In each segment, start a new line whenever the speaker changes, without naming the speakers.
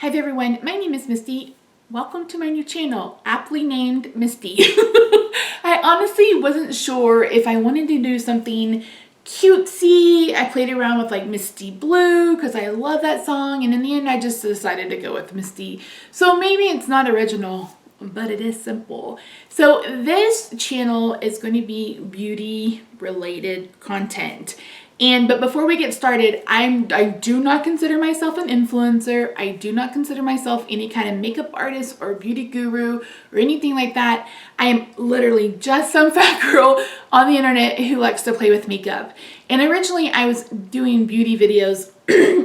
Hi there everyone, my name is Misty. Welcome to my new channel, aptly named Misty. I honestly wasn't sure if I wanted to do something cutesy. I played around with like Misty Blue because I love that song, and in the end I just decided to go with Misty. So maybe it's not original, but it is simple. So this channel is going to be beauty related content. But before we get started, I do not consider myself an influencer. I do not consider myself any kind of makeup artist or beauty guru or anything like that. I am literally just some fat girl on the internet who likes to play with makeup. And originally I was doing beauty videos,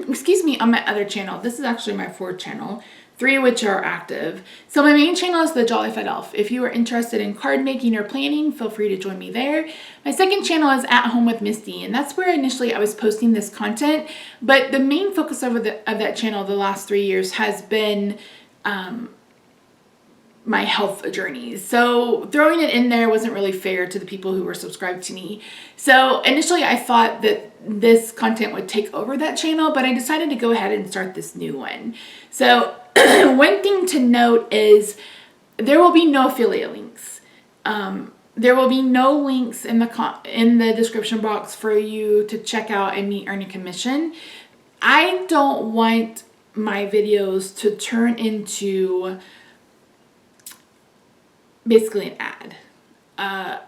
excuse me, on my other channel. This is actually my fourth channel, 3 of which are active. So my main channel is The Jolly Fat Elf. If you are interested in card making or planning, feel free to join me there. My second channel is At Home with Misty, and that's where initially I was posting this content, but the main focus of that channel the last 3 years has been my health journeys. So throwing it in there wasn't really fair to the people who were subscribed to me. So initially I thought that this content would take over that channel, but I decided to go ahead and start this new one. So one thing to note is there will be no affiliate links. There will be no links in the description box for you to check out and me earn a commission. I don't want my videos to turn into basically an ad. I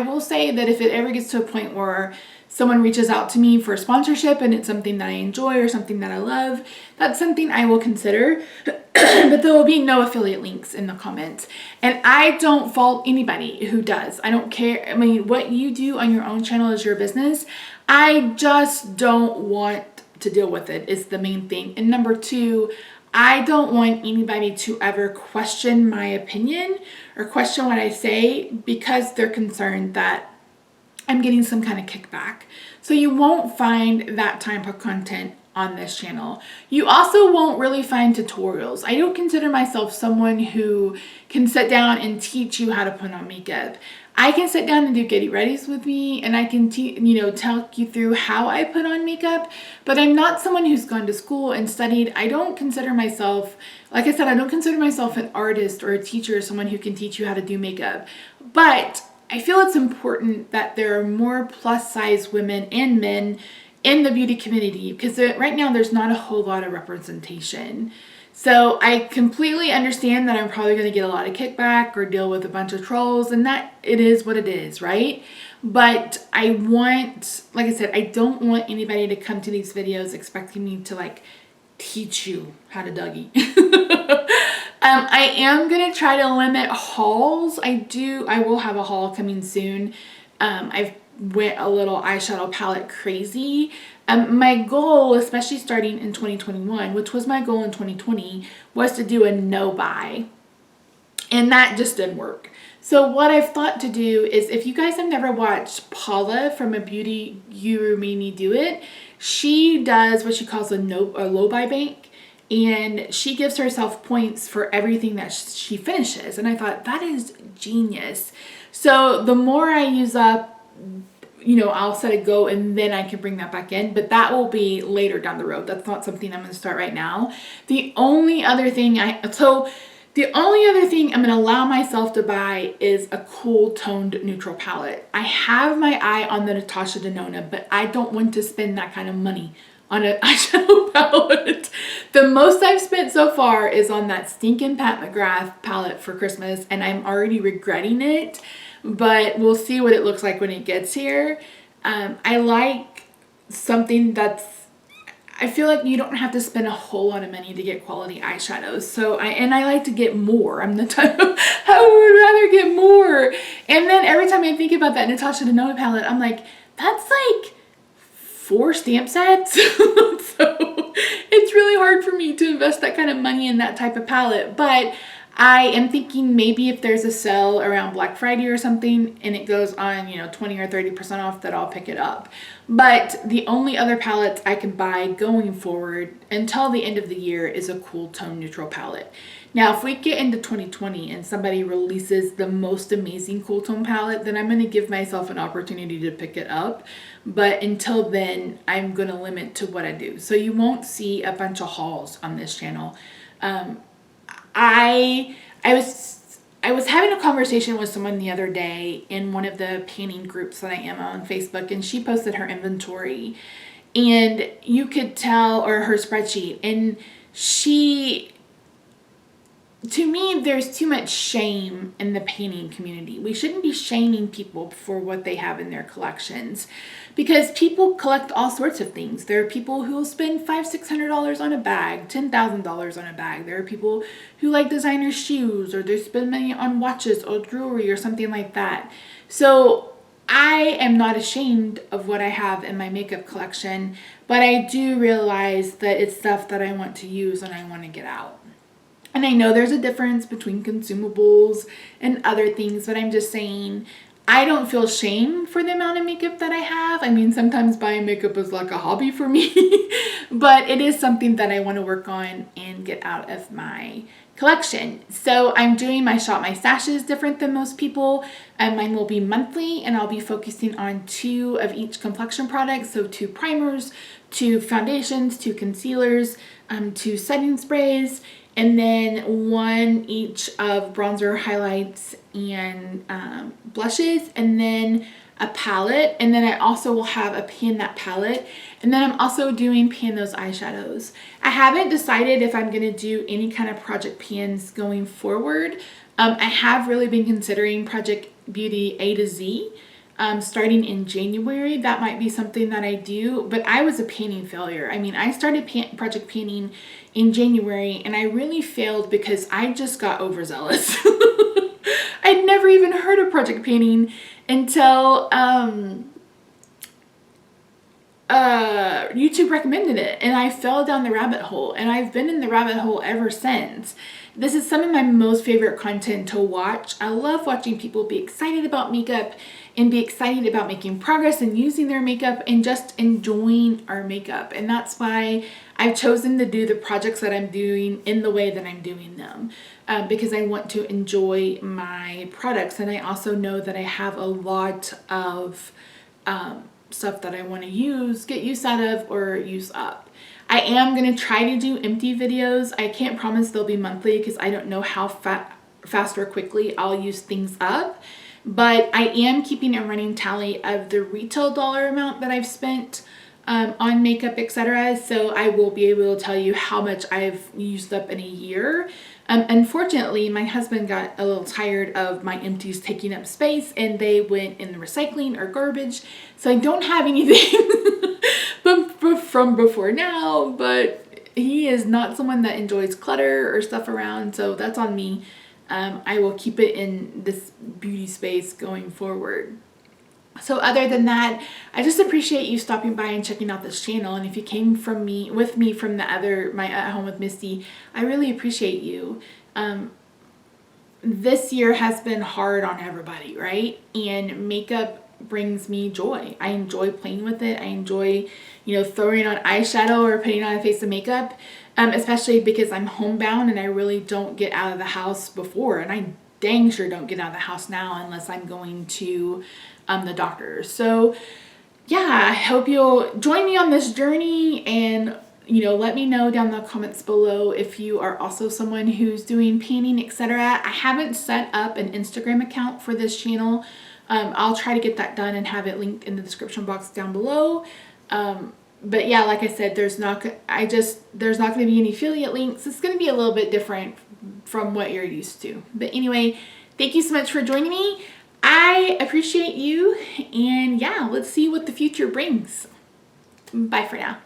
will say that if it ever gets to a point where someone reaches out to me for a sponsorship and it's something that I enjoy or something that I love, that's something I will consider. But there will be no affiliate links in the comments. And I don't fault anybody who does. I don't care. I mean, what you do on your own channel is your business. I just don't want to deal with it is the main thing. And number 2, I don't want anybody to ever question my opinion or question what I say because they're concerned that I'm getting some kind of kickback. So you won't find that type of content on this channel. You also won't really find tutorials. I don't consider myself someone who can sit down and teach you how to put on makeup. I can sit down and do getty readies with me, and I can talk you through how I put on makeup, but I'm not someone who's gone to school and studied. I don't consider myself, like I said, I don't consider myself an artist or a teacher or someone who can teach you how to do makeup. But I feel it's important that there are more plus size women and men in the beauty community because right now there's not a whole lot of representation. So I completely understand that I'm probably going to get a lot of kickback or deal with a bunch of trolls, and that it is what it is, right? But like I said, I don't want anybody to come to these videos expecting me to like teach you how to Dougie. I am going to try to limit hauls. I will have a haul coming soon. I've went a little eyeshadow palette crazy. My goal, especially starting in 2021, which was my goal in 2020, was to do a no buy. And that just didn't work. So what I've thought to do is, if you guys have never watched Paula from A Beauty Guru Made Me Do It, she does what she calls a low buy bank. And she gives herself points for everything that she finishes. And I thought, that is genius. So the more I use up, I'll set a go and then I can bring that back in. But that will be later down the road. That's not something I'm going to start right now. The only other thing I'm going to allow myself to buy is a cool toned neutral palette. I have my eye on the Natasha Denona, but I don't want to spend that kind of money on an eyeshadow palette. The most I've spent so far is on that stinking Pat McGrath palette for Christmas, and I'm already regretting it, but we'll see what it looks like when it gets here. I like something I feel like you don't have to spend a whole lot of money to get quality eyeshadows. So I like to get more. I'm the type of, I would rather get more. And then every time I think about that Natasha Denona palette, I'm like, that's like 4 stamp sets. So it's really hard for me to invest that kind of money in that type of palette. But I am thinking maybe if there's a sale around Black Friday or something and it goes on, 20 or 30% off, that I'll pick it up. But the only other palettes I can buy going forward until the end of the year is a cool tone neutral palette. Now, if we get into 2020 and somebody releases the most amazing cool tone palette, then I'm going to give myself an opportunity to pick it up. But until then, I'm going to limit to what I do. So you won't see a bunch of hauls on this channel. I was having a conversation with someone the other day in one of the painting groups that I am on Facebook, and she posted her inventory, and you could tell, or her spreadsheet, and to me, there's too much shame in the painting community. We shouldn't be shaming people for what they have in their collections, because people collect all sorts of things. There are people who will spend $500-$600 on a bag, $10,000 on a bag. There are people who like designer shoes, or they spend money on watches or jewelry or something like that. So I am not ashamed of what I have in my makeup collection, but I do realize that it's stuff that I want to use and I want to get out. And I know there's a difference between consumables and other things, but I'm just saying I don't feel shame for the amount of makeup that I have. I mean, sometimes buying makeup is like a hobby for me, but it is something that I want to work on and get out of my collection. So I'm doing my Shop My Stashes different than most people. Mine will be monthly, and I'll be focusing on 2 of each complexion product. So 2 primers, 2 foundations, 2 concealers, 2 setting sprays, and then 1 each of bronzer, highlights, and blushes, and then a palette. And then I also will have a pan that palette, and then I'm also doing pan those eyeshadows. I haven't decided if I'm going to do any kind of project pans going forward. I have really been considering Project Beauty A to Z. Starting in January. That might be something that I do, but I was a painting failure. I mean, I started project painting in January, and I really failed because I just got overzealous. I'd never even heard of project painting until YouTube recommended it, and I fell down the rabbit hole, and I've been in the rabbit hole ever since. This is some of my most favorite content to watch. I love watching people be excited about makeup and be excited about making progress and using their makeup and just enjoying our makeup. And that's why I've chosen to do the projects that I'm doing in the way that I'm doing them, because I want to enjoy my products. And I also know that I have a lot of stuff that I want to get use out of or use up. I am going to try to do empty videos. I can't promise they'll be monthly because I don't know how fast or quickly I'll use things up. But I am keeping a running tally of the retail dollar amount that I've spent on makeup, etc. So I will be able to tell you how much I've used up in a year. Unfortunately, my husband got a little tired of my empties taking up space, and they went in the recycling or garbage. So I don't have anything from before now, but he is not someone that enjoys clutter or stuff around, so that's on me. I will keep it in this beauty space going forward. So other than that, I just appreciate you stopping by and checking out this channel. And if you came with me from my At Home with Misty, I really appreciate you. This year has been hard on everybody, right? And makeup brings me joy. I enjoy playing with it. I enjoy, throwing on eyeshadow or putting on a face of makeup, especially because I'm homebound and I really don't get out of the house before. And I dang sure don't get out of the house now unless I'm going to the doctor. So yeah, I hope you'll join me on this journey, and let me know down in the comments below if you are also someone who's doing painting, etc. I haven't set up an Instagram account for this channel. I'll try to get that done and have it linked in the description box down below. But yeah, like I said, there's not going to be any affiliate links. It's going to be a little bit different from what you're used to. But anyway, thank you so much for joining me. I appreciate you, and yeah, let's see what the future brings. Bye for now.